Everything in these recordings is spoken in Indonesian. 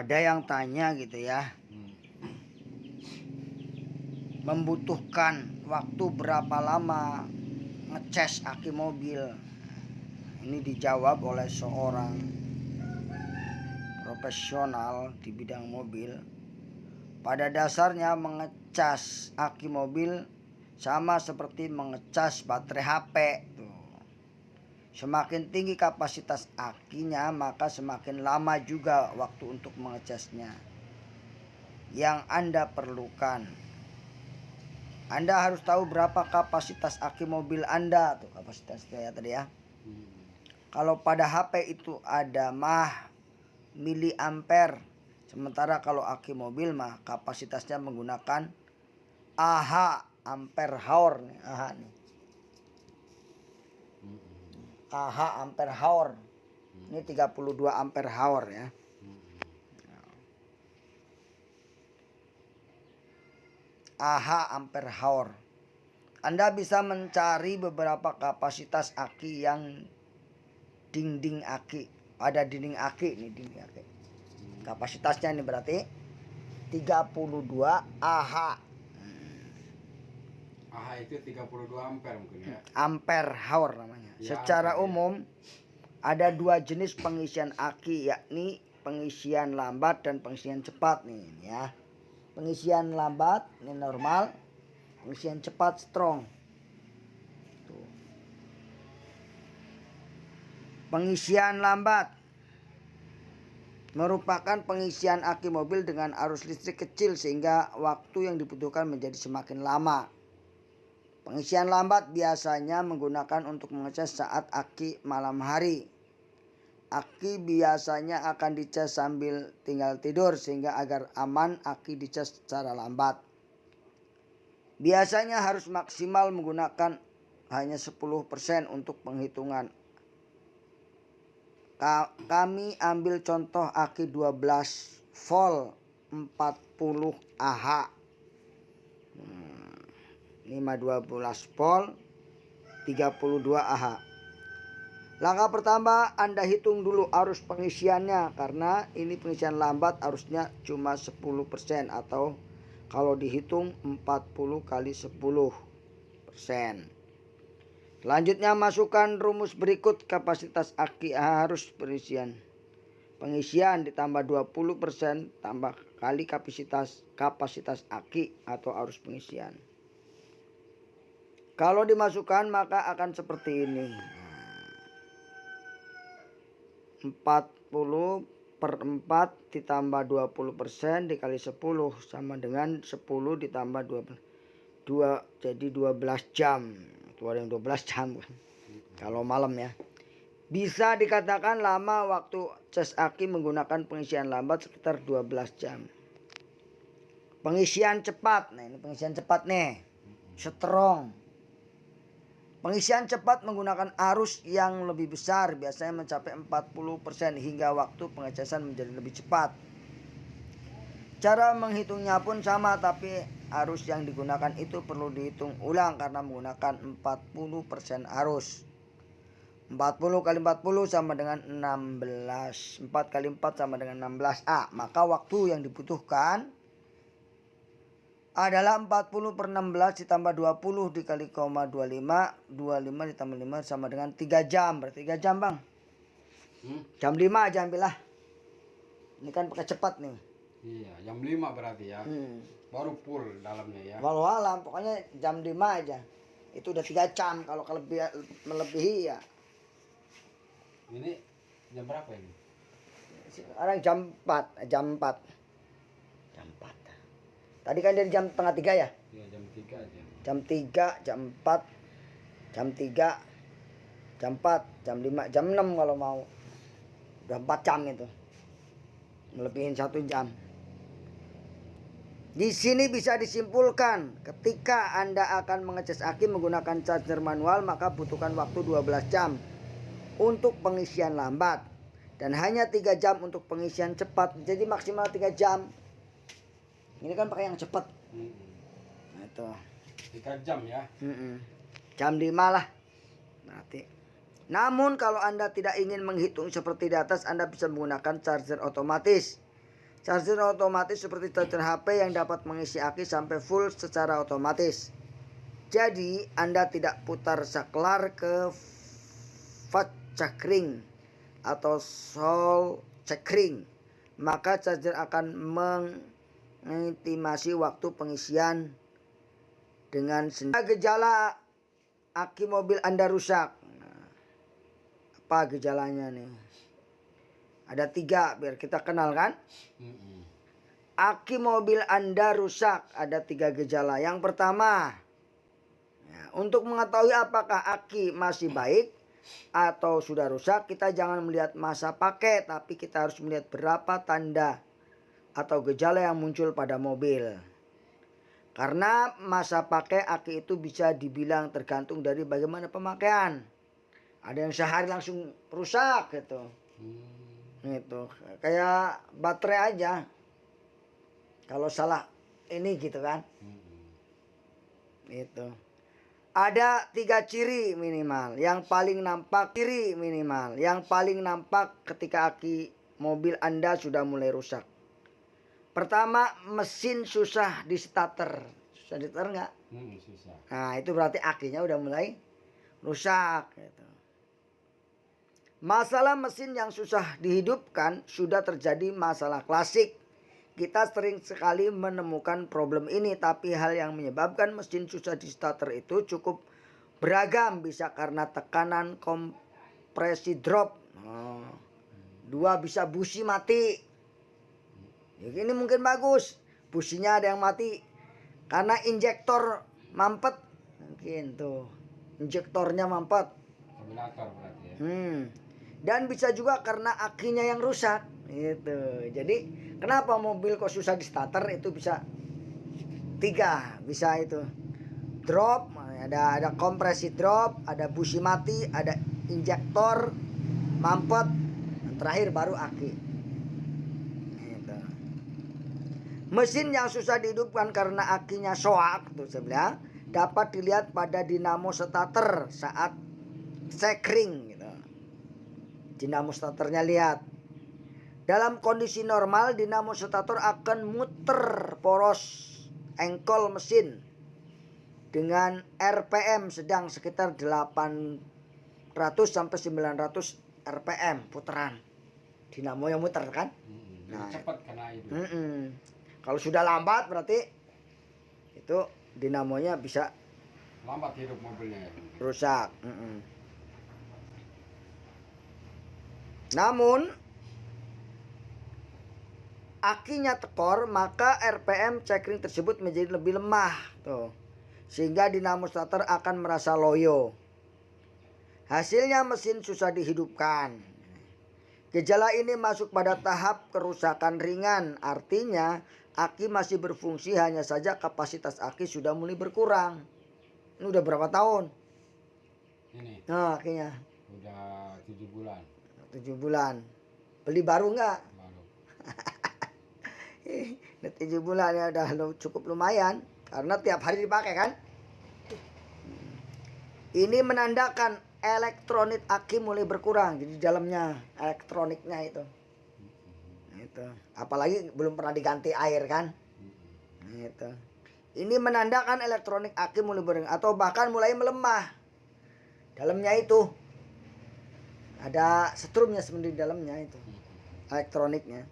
Ada yang tanya gitu ya, membutuhkan waktu berapa lama ngecas aki mobil. Ini dijawab oleh seorang profesional di bidang mobil. Pada dasarnya mengecas aki mobil sama seperti mengecas baterai HP tuh. Semakin tinggi kapasitas akinya, maka semakin lama juga waktu untuk mengecasnya. Yang Anda perlukan, Anda harus tahu berapa kapasitas aki mobil Anda tuh, kapasitasnya ya tadi ya. Kalau pada HP itu ada miliampere, sementara kalau aki mobil mah kapasitasnya menggunakan Ah ampere hour nih, nih. Ampere hour. Ini 32 ampere hour ya. Ampere hour. Anda bisa mencari beberapa kapasitas aki yang dinding aki. Ada dinding aki nih, dinding aki. Kapasitasnya ini berarti 32 Ah. itu 32 ampere mungkin ya. Ampere hour namanya. Ya, Secara umum ada dua jenis pengisian aki, yakni pengisian lambat dan pengisian cepat nih ya. Pengisian lambat ini normal, pengisian cepat strong. Tuh. Pengisian lambat merupakan pengisian aki mobil dengan arus listrik kecil sehingga waktu yang dibutuhkan menjadi semakin lama. Pengisian lambat biasanya menggunakan untuk mengecas saat aki malam hari. Aki biasanya akan dicas sambil tinggal tidur sehingga agar aman aki dicas secara lambat. Biasanya harus maksimal menggunakan hanya 10% untuk penghitungan. Kami ambil contoh aki 12 volt 40 Ah. Ini 12 volt 32 Ah. Langkah pertama, Anda hitung dulu arus pengisiannya, karena ini pengisian lambat arusnya cuma 10% atau kalau dihitung 40 kali 10%. Selanjutnya masukkan rumus berikut kapasitas aki arus pengisian ditambah 20% tambah kali kapasitas aki atau arus pengisian. Kalau dimasukkan maka akan seperti ini. 40 per 4 ditambah 20% dikali 10 sama dengan 10 ditambah 2 jadi 12 jam. Itu ada yang 12 jam kalau malam ya. Bisa dikatakan lama waktu cas aki menggunakan pengisian lambat sekitar 12 jam. Pengisian cepat. Nah, ini pengisian cepat nih. Strong. Pengisian cepat menggunakan arus yang lebih besar, biasanya mencapai 40% hingga waktu pengecasan menjadi lebih cepat. Cara menghitungnya pun sama, tapi arus yang digunakan itu perlu dihitung ulang karena menggunakan 40% arus. 40 kali 40 sama dengan 16. 4 kali 4 sama dengan 16 A. Maka waktu yang dibutuhkan adalah 40 per 16 ditambah 20 dikali 25. 25 ditambah 5 sama dengan 3 jam. Berarti 3 jam bang. Jam 5 aja ambillah. Ini kan pakai cepat nih. Iya, jam 5 berarti ya. Baru full dalamnya ya. Walau alam, pokoknya jam 5 aja. Itu udah 3 jam. Kalau melebihi ya. Ini jam berapa ini? Sekarang jam 4. Jam 4. Tadi kan dari jam setengah 3 ya? Iya, jam 3 aja. Jam 3, jam 4, jam 3, jam 4, jam 5, jam 6 kalau mau. Udah 4 jam itu. Melebihin 1 jam. Di sini bisa disimpulkan, ketika Anda akan mengecas aki menggunakan charger manual, maka butuhkan waktu 12 jam untuk pengisian lambat. Dan hanya 3 jam untuk pengisian cepat. Jadi maksimal 3 jam. Ini kan pakai yang cepat. Nah itu 3 jam ya. Jam 5 lah. Berarti. Namun kalau Anda tidak ingin menghitung seperti di atas, Anda bisa menggunakan charger otomatis. Charger otomatis seperti charger HP yang dapat mengisi aki sampai full secara otomatis. Jadi Anda tidak putar saklar ke fast charging atau soul charging, maka charger akan mengintimasi waktu pengisian dengan sendiri. Gejala aki mobil Anda rusak. Apa gejalanya nih? Ada 3 biar kita kenal kan. Aki mobil Anda rusak, ada 3 gejala. Yang pertama, untuk mengetahui apakah aki masih baik atau sudah rusak, kita jangan melihat masa pakai, tapi kita harus melihat berapa tanda atau gejala yang muncul pada mobil. Karena masa pakai aki itu bisa dibilang tergantung dari bagaimana pemakaian. Ada yang sehari langsung rusak gitu. Gitu. Kayak baterai aja. Kalau salah ini gitu kan. Gitu. Ada 3 ciri minimal. Yang paling nampak ketika aki mobil Anda sudah mulai rusak. Pertama, mesin susah di starter. Susah di starter nggak? Susah. Nah, itu berarti akinya udah mulai rusak. Gitu. Masalah mesin yang susah dihidupkan sudah terjadi masalah klasik. Kita sering sekali menemukan problem ini, tapi hal yang menyebabkan mesin susah di starter itu cukup beragam. Bisa karena tekanan kompresi drop. 2 bisa busi mati. Ya, ini mungkin bagus. Businya ada yang mati. Karena injektor mampet. Mungkin tuh. Injektornya mampet. Kabulator berarti ya. Dan bisa juga karena akinya yang rusak. Gitu. Jadi kenapa mobil kok susah di starter itu bisa 3. Bisa itu. Drop, ada kompresi drop, ada busi mati, ada injektor mampet, terakhir baru aki. Gitu. Mesin yang susah dihidupkan karena akinya soak tuh saya bilang, dapat dilihat pada dinamo starter saat sekring gitu. Dinamo starternya lihat. Dalam kondisi normal dinamo starter akan muter poros engkol mesin dengan RPM sedang sekitar 800 sampai 900 RPM putaran. Dinamo yang muter kan? Nah, cepat kena itu. Kalau sudah lambat berarti itu dinamonya bisa Lambat hidup mobilnya. rusak. Namun akinya tekor, maka RPM checkring tersebut menjadi lebih lemah tuh. Sehingga dinamo starter akan merasa loyo. Hasilnya mesin susah dihidupkan. Gejala ini masuk pada tahap kerusakan ringan. Artinya aki masih berfungsi, hanya saja kapasitas aki sudah mulai berkurang. Ini udah berapa tahun? Ini. Nah, akinya. Udah 7 bulan. 7 bulan. Beli baru nggak? Baru. 7 bulan ya udah cukup lumayan. Karena tiap hari dipakai kan. Ini menandakan elektronik aki mulai berkurang. Jadi dalamnya elektroniknya itu. Itu. Apalagi belum pernah diganti air kan. Itu. Ini menandakan elektronik aki mulai berkurang atau bahkan mulai melemah. Dalamnya itu ada setrumnya sebenarnya di dalamnya itu. Elektroniknya.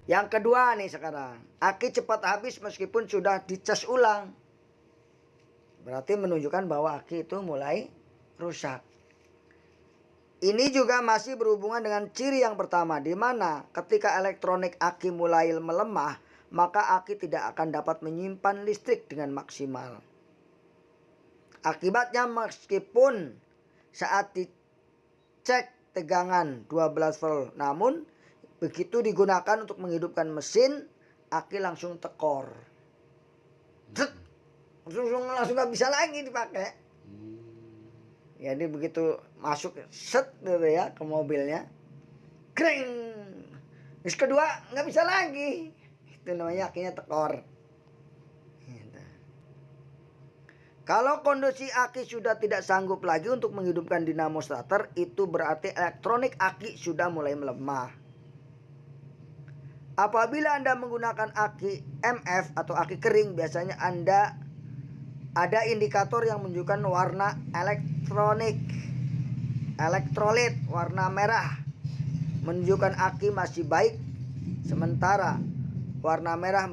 Yang kedua nih sekarang, aki cepat habis meskipun sudah dicas ulang. Berarti menunjukkan bahwa aki itu mulai rusak. Ini juga masih berhubungan dengan ciri yang pertama, di mana ketika elektronik aki mulai melemah, maka aki tidak akan dapat menyimpan listrik dengan maksimal. Akibatnya meskipun saat dicek tegangan 12 volt, namun begitu digunakan untuk menghidupkan mesin, aki langsung tekor. Langsung nggak bisa lagi dipakai. Jadi begitu masuk set gitu ya ke mobilnya, kring. Terus kedua nggak bisa lagi. Itu namanya akinya tekor. Gitu. Kalau kondisi aki sudah tidak sanggup lagi untuk menghidupkan dinamo starter, itu berarti elektronik aki sudah mulai melemah. Apabila Anda menggunakan aki MF atau aki kering, biasanya Anda ada indikator yang menunjukkan warna elektrolit warna merah menunjukkan aki masih baik, sementara warna merah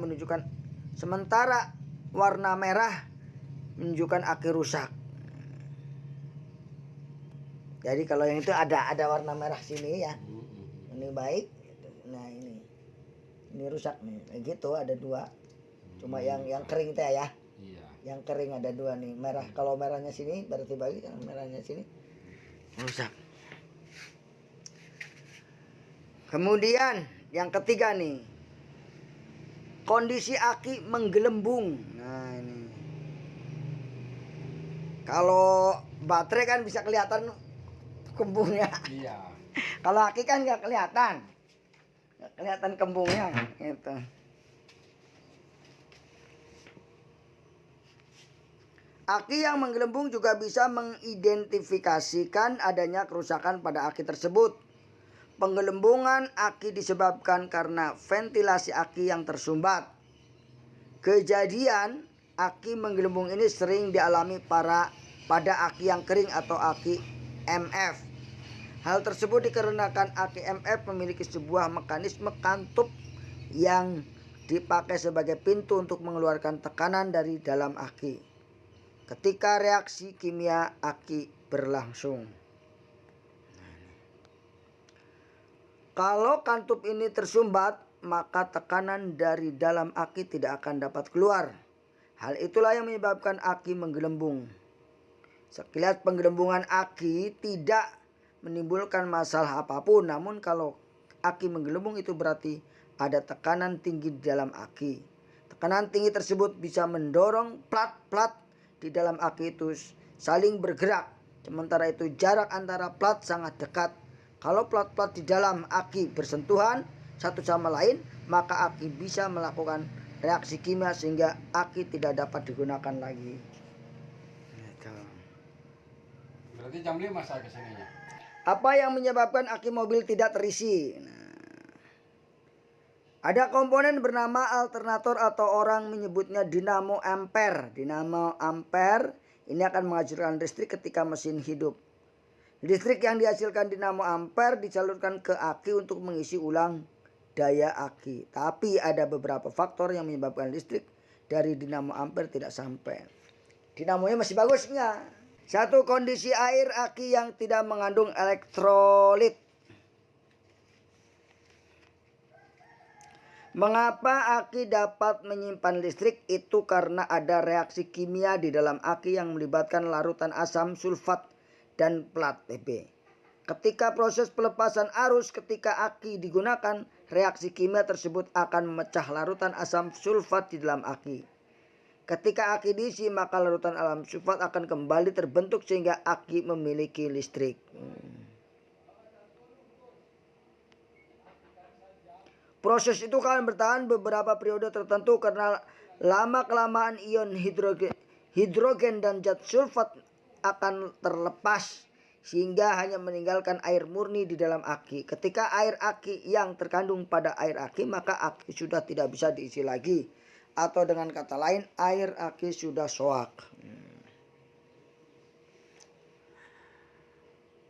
menunjukkan aki rusak. Jadi kalau yang itu ada warna merah sini ya, ini baik, nah ini rusak nih, gitu ada dua. Cuma yang kering teh ya. Iya. Yang kering ada dua nih, merah. Kalau merahnya sini berarti baik, yang merahnya sini rusak. Kemudian yang ketiga nih, kondisi aki menggelembung. Nah ini, kalau baterai kan bisa kelihatan kembungnya. Iya. Kalau aki kan nggak kelihatan kembungnya gitu. Aki yang menggelembung juga bisa mengidentifikasikan adanya kerusakan pada aki tersebut. Penggelembungan aki disebabkan karena ventilasi aki yang tersumbat. Kejadian aki menggelembung ini sering dialami pada aki yang kering atau aki MF. Hal tersebut dikarenakan aki MF memiliki sebuah mekanisme kantup yang dipakai sebagai pintu untuk mengeluarkan tekanan dari dalam aki ketika reaksi kimia aki berlangsung. Kalau kantup ini tersumbat, maka tekanan dari dalam aki tidak akan dapat keluar. Hal itulah yang menyebabkan aki menggelembung. Sekilas penggelembungan aki tidak menimbulkan masalah apapun, namun kalau aki menggelembung itu berarti ada tekanan tinggi di dalam aki. Tekanan tinggi tersebut bisa mendorong plat-plat di dalam aki itu saling bergerak. Sementara itu jarak antara plat sangat dekat. Kalau plat-plat di dalam aki bersentuhan satu sama lain, maka aki bisa melakukan reaksi kimia sehingga aki tidak dapat digunakan lagi. Gitu. Berarti jam 5 saya kesininya. Apa yang menyebabkan aki mobil tidak terisi? Ada komponen bernama alternator atau orang menyebutnya dinamo ampere. Dinamo ampere ini akan menghasilkan listrik ketika mesin hidup. Listrik yang dihasilkan dinamo ampere disalurkan ke aki untuk mengisi ulang daya aki. Tapi ada beberapa faktor yang menyebabkan listrik dari dinamo ampere tidak sampai. Dinamonya masih bagus enggak? Satu, kondisi air aki yang tidak mengandung elektrolit. Mengapa aki dapat menyimpan listrik? Itu karena ada reaksi kimia di dalam aki yang melibatkan larutan asam sulfat dan plat Tb. Ketika proses pelepasan arus ketika aki digunakan, reaksi kimia tersebut akan memecah larutan asam sulfat di dalam aki. Ketika aki diisi, maka larutan asam sulfat akan kembali terbentuk sehingga aki memiliki listrik. Proses itu akan bertahan beberapa periode tertentu karena lama-kelamaan ion hidrogen dan zat sulfat akan terlepas sehingga hanya meninggalkan air murni di dalam aki. Ketika air aki yang terkandung pada air aki, maka aki sudah tidak bisa diisi lagi. Atau dengan kata lain, air aki sudah soak.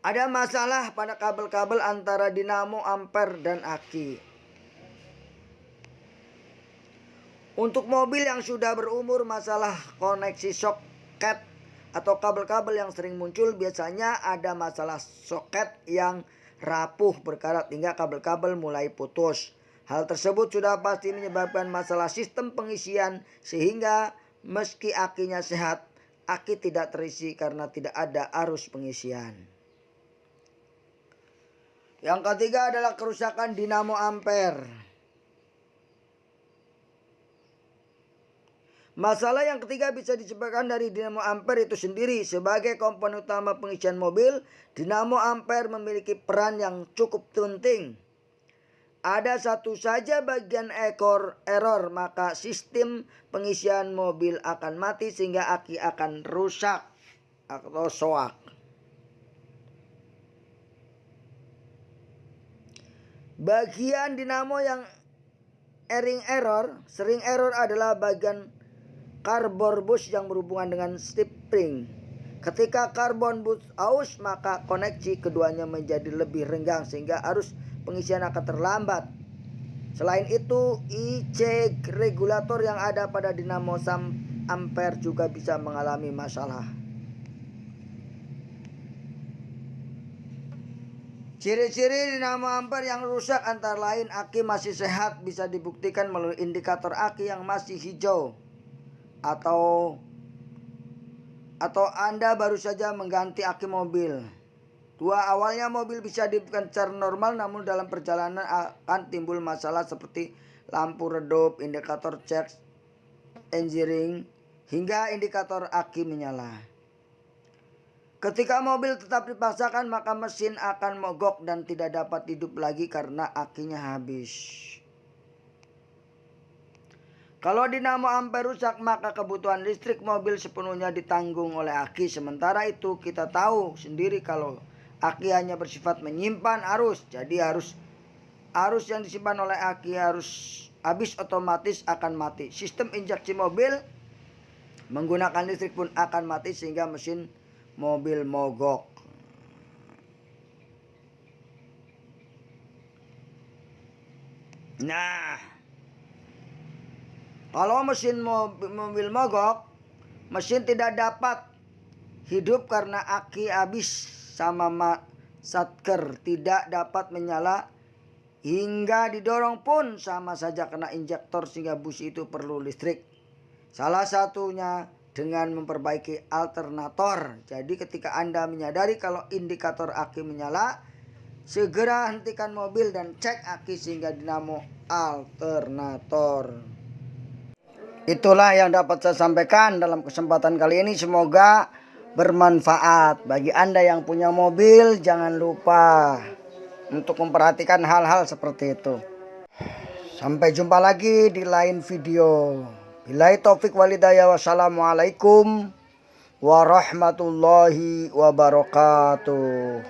Ada masalah pada kabel-kabel antara dinamo ampere dan aki. Untuk mobil yang sudah berumur, masalah koneksi soket atau kabel-kabel yang sering muncul biasanya ada masalah soket yang rapuh berkarat hingga kabel-kabel mulai putus. Hal tersebut sudah pasti menyebabkan masalah sistem pengisian sehingga meski akinya sehat, aki tidak terisi karena tidak ada arus pengisian. Yang ketiga adalah kerusakan dinamo ampere. Masalah yang ketiga bisa disebabkan dari dinamo ampere itu sendiri. Sebagai komponen utama pengisian mobil, dinamo ampere memiliki peran yang cukup penting. Ada satu saja bagian error, maka sistem pengisian mobil akan mati sehingga aki akan rusak atau soak. Bagian dinamo yang Sering error adalah bagian karbon bus yang berhubungan dengan spring. Ketika karbon bus aus, maka koneksi keduanya menjadi lebih renggang sehingga arus pengisian akan terlambat. Selain itu, IC regulator yang ada pada dinamo ampere juga bisa mengalami masalah. Ciri-ciri dinamo ampere yang rusak antara lain aki masih sehat bisa dibuktikan melalui indikator aki yang masih hijau atau Anda baru saja mengganti aki mobil. 2. Awalnya mobil bisa dihidupkan secara normal, namun dalam perjalanan akan timbul masalah seperti lampu redup, indikator check engine, hingga indikator aki menyala. Ketika mobil tetap dipaksakan, maka mesin akan mogok dan tidak dapat hidup lagi karena akinya habis. Kalau dinamo ampere rusak, maka kebutuhan listrik mobil sepenuhnya ditanggung oleh aki. Sementara itu kita tahu sendiri kalau aki hanya bersifat menyimpan arus. Jadi arus yang disimpan oleh aki harus habis, otomatis akan mati. Sistem injeksi mobil menggunakan listrik pun akan mati sehingga mesin mobil mogok. Nah, kalau mesin mobil mogok, mesin tidak dapat hidup karena aki habis sama satker tidak dapat menyala, hingga didorong pun sama saja kena injektor sehingga bus itu perlu listrik. Salah satunya dengan memperbaiki alternator. Jadi ketika Anda menyadari kalau indikator aki menyala, segera hentikan mobil dan cek aki sehingga dinamo alternator. Itulah yang dapat saya sampaikan dalam kesempatan kali ini. Semoga bermanfaat. Bagi Anda yang punya mobil, jangan lupa untuk memperhatikan hal-hal seperti itu. Sampai jumpa lagi di lain video. Billahi taufik walhidayah. Wassalamualaikum warahmatullahi wabarakatuh.